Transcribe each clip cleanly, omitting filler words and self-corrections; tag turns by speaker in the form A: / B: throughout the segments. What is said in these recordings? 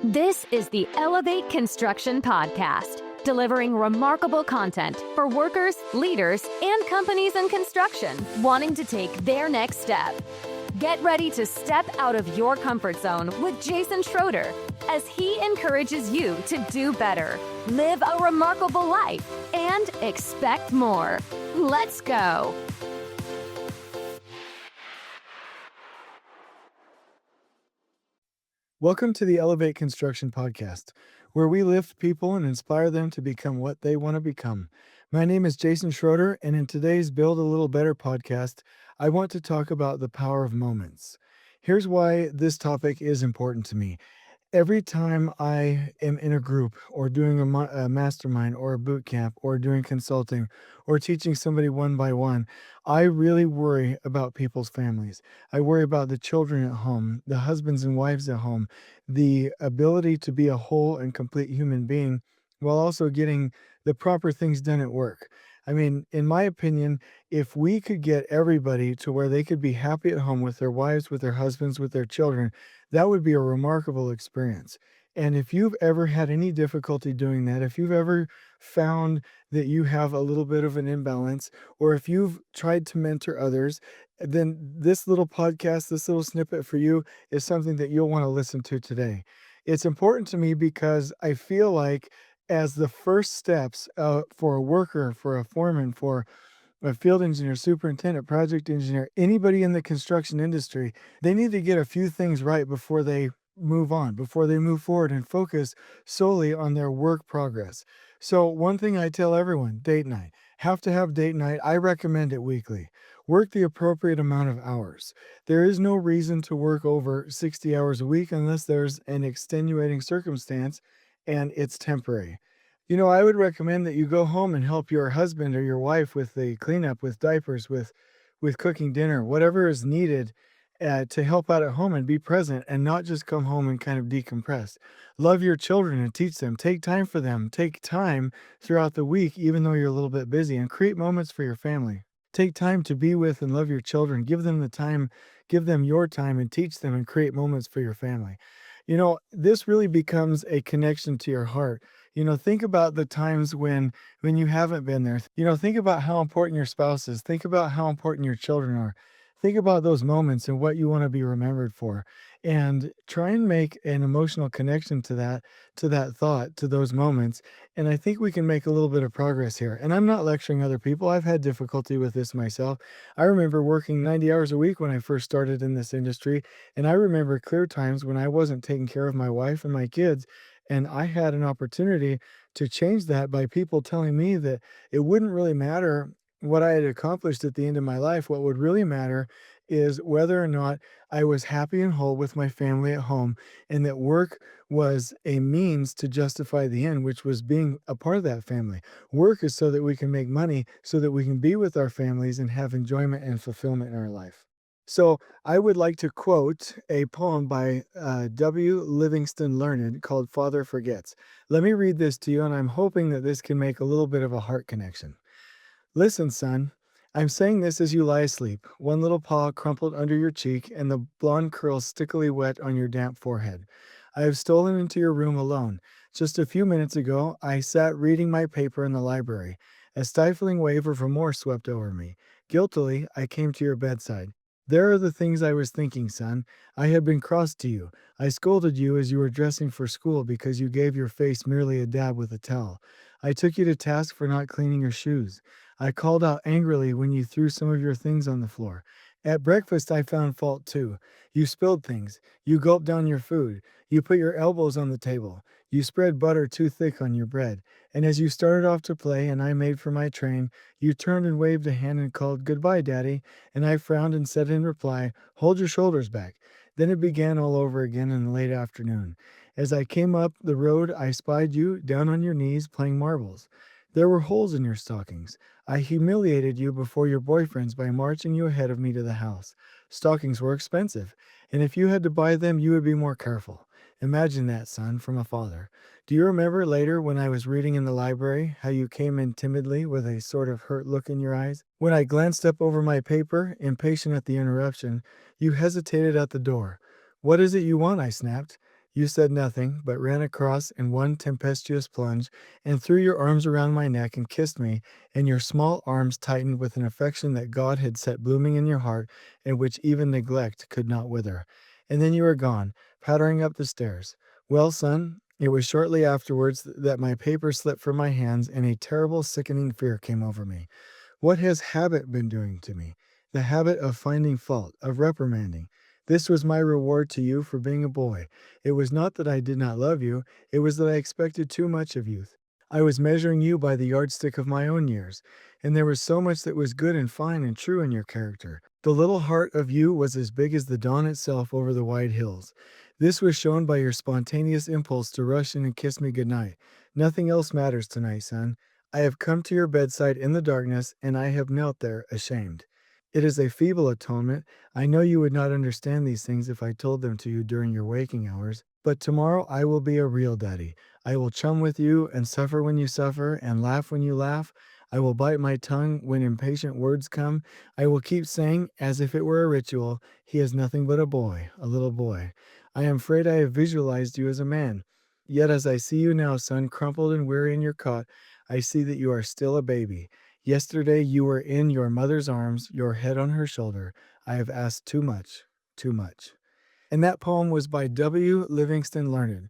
A: This is the Elevate Construction Podcast, delivering remarkable content for workers, leaders, and companies in construction wanting to take their next step. Get ready to step out of your comfort zone with Jason Schroeder as he encourages you to do better, live a remarkable life, and expect more. Let's go.
B: Welcome to the Elevate Construction Podcast, where we lift people and inspire them to become what they want to become. My name is Jason Schroeder, and in today's Build a Little Better podcast, I want to talk about the power of moments. Here's why this topic is important to me. Every time I am in a group or doing a mastermind or a boot camp or doing consulting or teaching somebody one by one, I really worry about people's families. I worry about the children at home, the husbands and wives at home, the ability to be a whole and complete human being while also getting the proper things done at work. I mean, in my opinion, if we could get everybody to where they could be happy at home with their wives, with their husbands, with their children, that would be a remarkable experience. And if you've ever had any difficulty doing that, if you've ever found that you have a little bit of an imbalance, or if you've tried to mentor others, then this little podcast, this little snippet for you is something that you'll want to listen to today. It's important to me because I feel like as the first steps for a worker, for a foreman, for a field engineer, superintendent, project engineer, anybody in the construction industry, they need to get a few things right before they move on, before they move forward and focus solely on their work progress. So one thing I tell everyone, date night. Have to have date night. I recommend it weekly. Work the appropriate amount of hours. There is no reason to work over 60 hours a week unless there's an extenuating circumstance and it's temporary. You know, I would recommend that you go home and help your husband or your wife with the cleanup, with diapers, with cooking dinner, whatever is needed to help out at home and be present and not just come home and kind of decompress. Love your children and teach them. Take time for them. Take time throughout the week, even though you're a little bit busy, and create moments for your family. Take time to be with and love your children. Give them the time, give them your time and teach them and create moments for your family. You know, this really becomes a connection to your heart. You know, think about the times when you haven't been there. You know, think about how important your spouse is. Think about how important your children are. Think about those moments and what you want to be remembered for. And try and make an emotional connection to that thought, to those moments. And I think we can make a little bit of progress here. And I'm not lecturing other people. I've had difficulty with this myself. I remember working 90 hours a week when I first started in this industry. And I remember clear times when I wasn't taking care of my wife and my kids. And I had an opportunity to change that by people telling me that it wouldn't really matter what I had accomplished at the end of my life. What would really matter is whether or not I was happy and whole with my family at home, and that work was a means to justify the end, which was being a part of that family. Work is so that we can make money, so that we can be with our families and have enjoyment and fulfillment in our life. So I would like to quote a poem by W. Livingston Learned called Father Forgets. Let me read this to you, and I'm hoping that this can make a little bit of a heart connection. Listen, son, I'm saying this as you lie asleep, one little paw crumpled under your cheek and the blonde curls stickily wet on your damp forehead. I have stolen into your room alone. Just a few minutes ago, I sat reading my paper in the library. A stifling wave of remorse swept over me. Guiltily, I came to your bedside. There are the things I was thinking, son. I had been cross to you. I scolded you as you were dressing for school because you gave your face merely a dab with a towel. I took you to task for not cleaning your shoes. I called out angrily when you threw some of your things on the floor. At breakfast, I found fault too. You spilled things. You gulped down your food. You put your elbows on the table. You spread butter too thick on your bread. And as you started off to play and I made for my train, you turned and waved a hand and called, "Goodbye, Daddy." And I frowned and said in reply, "Hold your shoulders back." Then it began all over again in the late afternoon. As I came up the road, I spied you down on your knees playing marbles. There were holes in your stockings. I humiliated you before your boyfriends by marching you ahead of me to the house. Stockings were expensive, and if you had to buy them, you would be more careful. Imagine that, son, from a father. Do you remember later when I was reading in the library how you came in timidly with a sort of hurt look in your eyes? When I glanced up over my paper, impatient at the interruption, you hesitated at the door. "What is it you want?" I snapped. You said nothing, but ran across in one tempestuous plunge and threw your arms around my neck and kissed me, and your small arms tightened with an affection that God had set blooming in your heart and which even neglect could not wither. And then you were gone, pattering up the stairs. Well, son, it was shortly afterwards that my paper slipped from my hands and a terrible, sickening fear came over me. What has habit been doing to me? The habit of finding fault, of reprimanding. This was my reward to you for being a boy. It was not that I did not love you, it was that I expected too much of youth. I was measuring you by the yardstick of my own years, and there was so much that was good and fine and true in your character. The little heart of you was as big as the dawn itself over the wide hills. This was shown by your spontaneous impulse to rush in and kiss me good night. Nothing else matters tonight, son. I have come to your bedside in the darkness, and I have knelt there ashamed. It is a feeble atonement. I know you would not understand these things if I told them to you during your waking hours, but tomorrow I will be a real daddy. I will chum with you and suffer when you suffer and laugh when you laugh. I will bite my tongue when impatient words come. I will keep saying, as if it were a ritual, he is nothing but a boy, a little boy. I am afraid I have visualized you as a man. Yet as I see you now, son, crumpled and weary in your cot, I see that you are still a baby. Yesterday you were in your mother's arms, your head on her shoulder. I have asked too much, too much. And that poem was by W. Livingston Learned.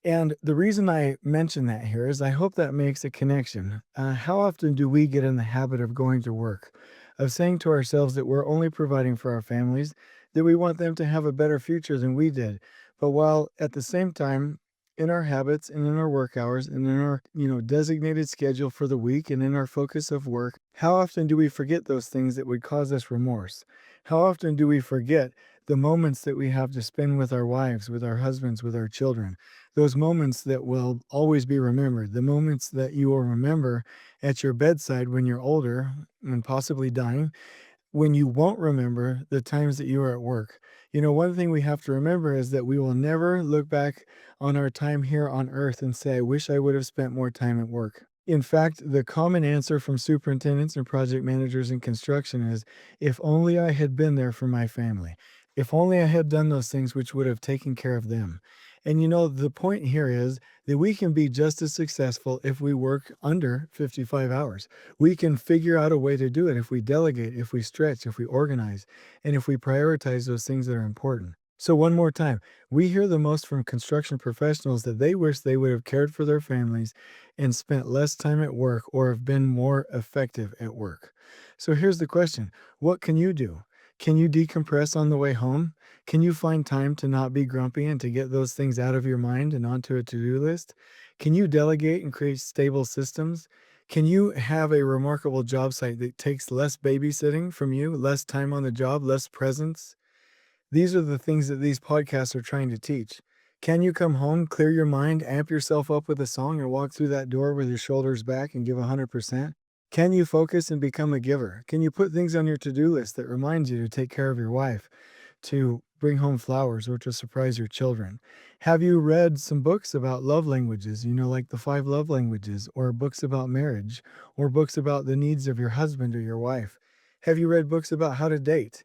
B: And the reason I mention that here is I hope that makes a connection. How often do we get in the habit of going to work, of saying to ourselves that we're only providing for our families, that we want them to have a better future than we did, but while at the same time, in our habits and in our work hours and in our designated schedule for the week and in our focus of work, how often do we forget those things that would cause us remorse? How often do we forget the moments that we have to spend with our wives, with our husbands, with our children? Those moments that will always be remembered, the moments that you will remember at your bedside when you're older and possibly dying, when you won't remember the times that you were at work. One thing we have to remember is that we will never look back on our time here on earth and say, I wish I would have spent more time at work. In fact, the common answer from superintendents and project managers in construction is, if only I had been there for my family. If only I had done those things which would have taken care of them. And the point here is that we can be just as successful if we work under 55 hours. We can figure out a way to do it if we delegate, if we stretch, if we organize, and if we prioritize those things that are important. So one more time, we hear the most from construction professionals that they wish they would have cared for their families and spent less time at work or have been more effective at work. So here's the question. What can you do? Can you decompress on the way home? Can you find time to not be grumpy and to get those things out of your mind and onto a to-do list? Can you delegate and create stable systems? Can you have a remarkable job site that takes less babysitting from you, less time on the job, less presence? These are the things that these podcasts are trying to teach. Can you come home, clear your mind, amp yourself up with a song, and walk through that door with your shoulders back and give 100%? Can you focus and become a giver? Can you put things on your to-do list that remind you to take care of your wife, to bring home flowers, or to surprise your children? Have you read some books about love languages, like the 5 love languages, or books about marriage, or books about the needs of your husband or your wife? Have you read books about how to date?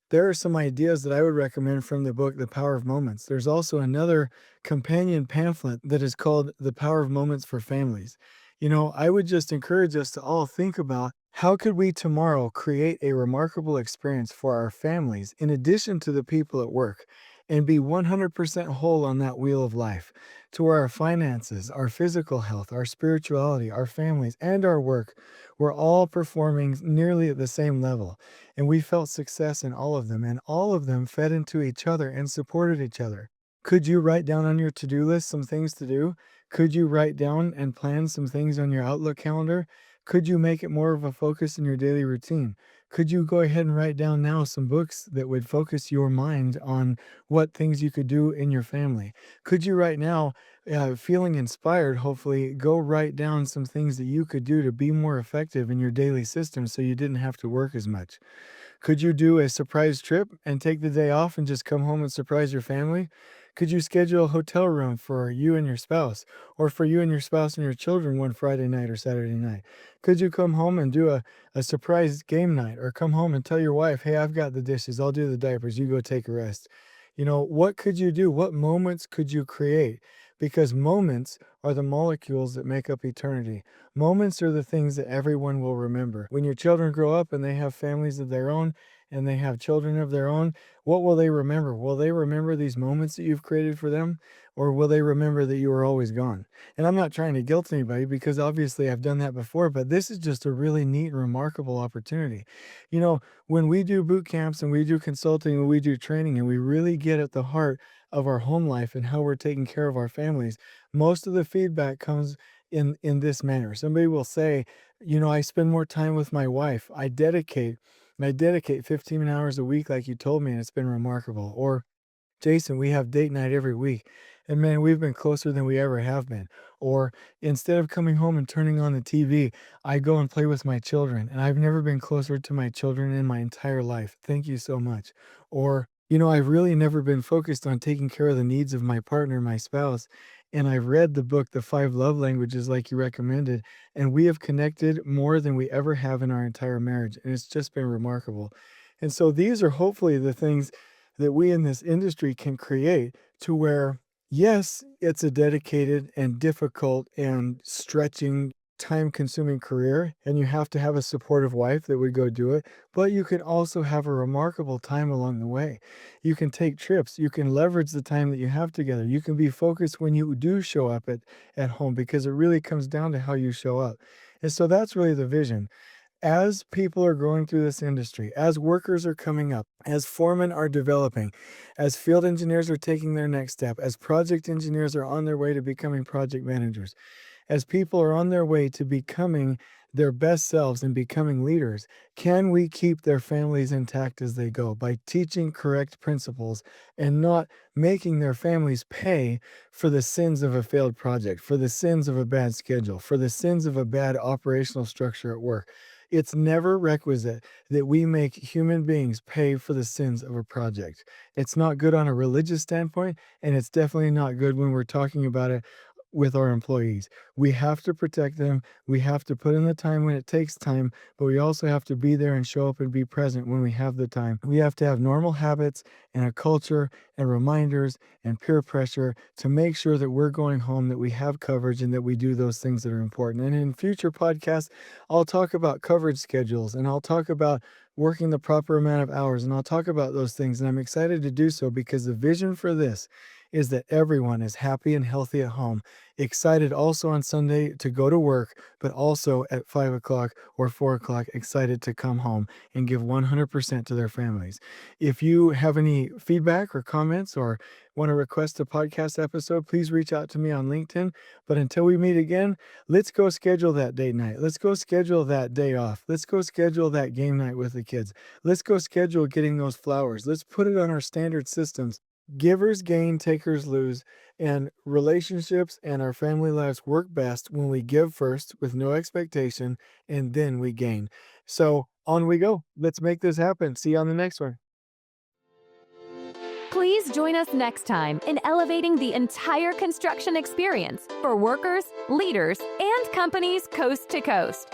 B: There are some ideas that I would recommend from the book, The Power of Moments. There's also another companion pamphlet that is called The Power of Moments for Families. I would just encourage us to all think about how could we tomorrow create a remarkable experience for our families in addition to the people at work and be 100% whole on that wheel of life to where our finances, our physical health, our spirituality, our families, and our work were all performing nearly at the same level. And we felt success in all of them, and all of them fed into each other and supported each other. Could you write down on your to-do list some things to do? Could you write down and plan some things on your Outlook calendar? Could you make it more of a focus in your daily routine? Could you go ahead and write down now some books that would focus your mind on what things you could do in your family? Could you right now, feeling inspired, hopefully, go write down some things that you could do to be more effective in your daily system so you didn't have to work as much? Could you do a surprise trip and take the day off and just come home and surprise your family? Could you schedule a hotel room for you and your spouse, or for you and your spouse and your children one Friday night or Saturday night? Could you come home and do a surprise game night, or come home and tell your wife, hey, I've got the dishes, I'll do the diapers, you go take a rest? What could you do? What moments could you create? Because moments are the molecules that make up eternity. Moments are the things that everyone will remember. When your children grow up and they have families of their own and they have children of their own, what will they remember? Will they remember these moments that you've created for them? Or will they remember that you were always gone? And I'm not trying to guilt anybody because obviously I've done that before, but this is just a really neat and remarkable opportunity. When we do boot camps and we do consulting and we do training and we really get at the heart of our home life and how we're taking care of our families, most of the feedback comes in this manner. Somebody will say, I spend more time with my wife. I dedicate 15 hours a week like you told me, and it's been remarkable. Or Jason, we have date night every week. And man, we've been closer than we ever have been. Or instead of coming home and turning on the TV, I go and play with my children. And I've never been closer to my children in my entire life. Thank you so much. Or, I've really never been focused on taking care of the needs of my partner, my spouse. And I've read the book, The Five Love Languages, like you recommended. And we have connected more than we ever have in our entire marriage. And it's just been remarkable. And so these are hopefully the things that we in this industry can create to where, yes, it's a dedicated and difficult and stretching, time consuming career, and you have to have a supportive wife that would go do it, but you can also have a remarkable time along the way. You can take trips, you can leverage the time that you have together, you can be focused when you do show up at home because it really comes down to how you show up. And so that's really the vision. As people are going through this industry, as workers are coming up, as foremen are developing, as field engineers are taking their next step, as project engineers are on their way to becoming project managers, as people are on their way to becoming their best selves and becoming leaders, can we keep their families intact as they go by teaching correct principles and not making their families pay for the sins of a failed project, for the sins of a bad schedule, for the sins of a bad operational structure at work? It's never requisite that we make human beings pay for the sins of a project. It's not good on a religious standpoint, and it's definitely not good when we're talking about it with our employees. We have to protect them. We have to put in the time when it takes time, but we also have to be there and show up and be present when we have the time. We have to have normal habits and a culture and reminders and peer pressure to make sure that we're going home, that we have coverage, and that we do those things that are important. And in future podcasts, I'll talk about coverage schedules and I'll talk about working the proper amount of hours, and I'll talk about those things. And I'm excited to do so because the vision for this is that everyone is happy and healthy at home, excited also on Sunday to go to work, but also at 5 o'clock or 4 o'clock, excited to come home and give 100% to their families. If you have any feedback or comments or want to request a podcast episode, please reach out to me on LinkedIn. But until we meet again, let's go schedule that date night. Let's go schedule that day off. Let's go schedule that game night with the kids. Let's go schedule getting those flowers. Let's put it on our standard systems. Givers gain, takers lose, and relationships and our family lives work best when we give first with no expectation, and then we gain. So on we go. Let's make this happen. See you on the next one.
A: Please join us next time in elevating the entire construction experience for workers, leaders, and companies coast to coast.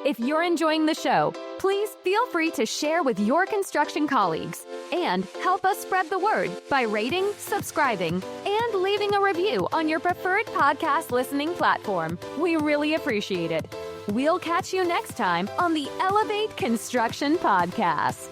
A: If you're enjoying the show, please feel free to share with your construction colleagues and help us spread the word by rating, subscribing, and leaving a review on your preferred podcast listening platform. We really appreciate it. We'll catch you next time on the Elevate Construction Podcast.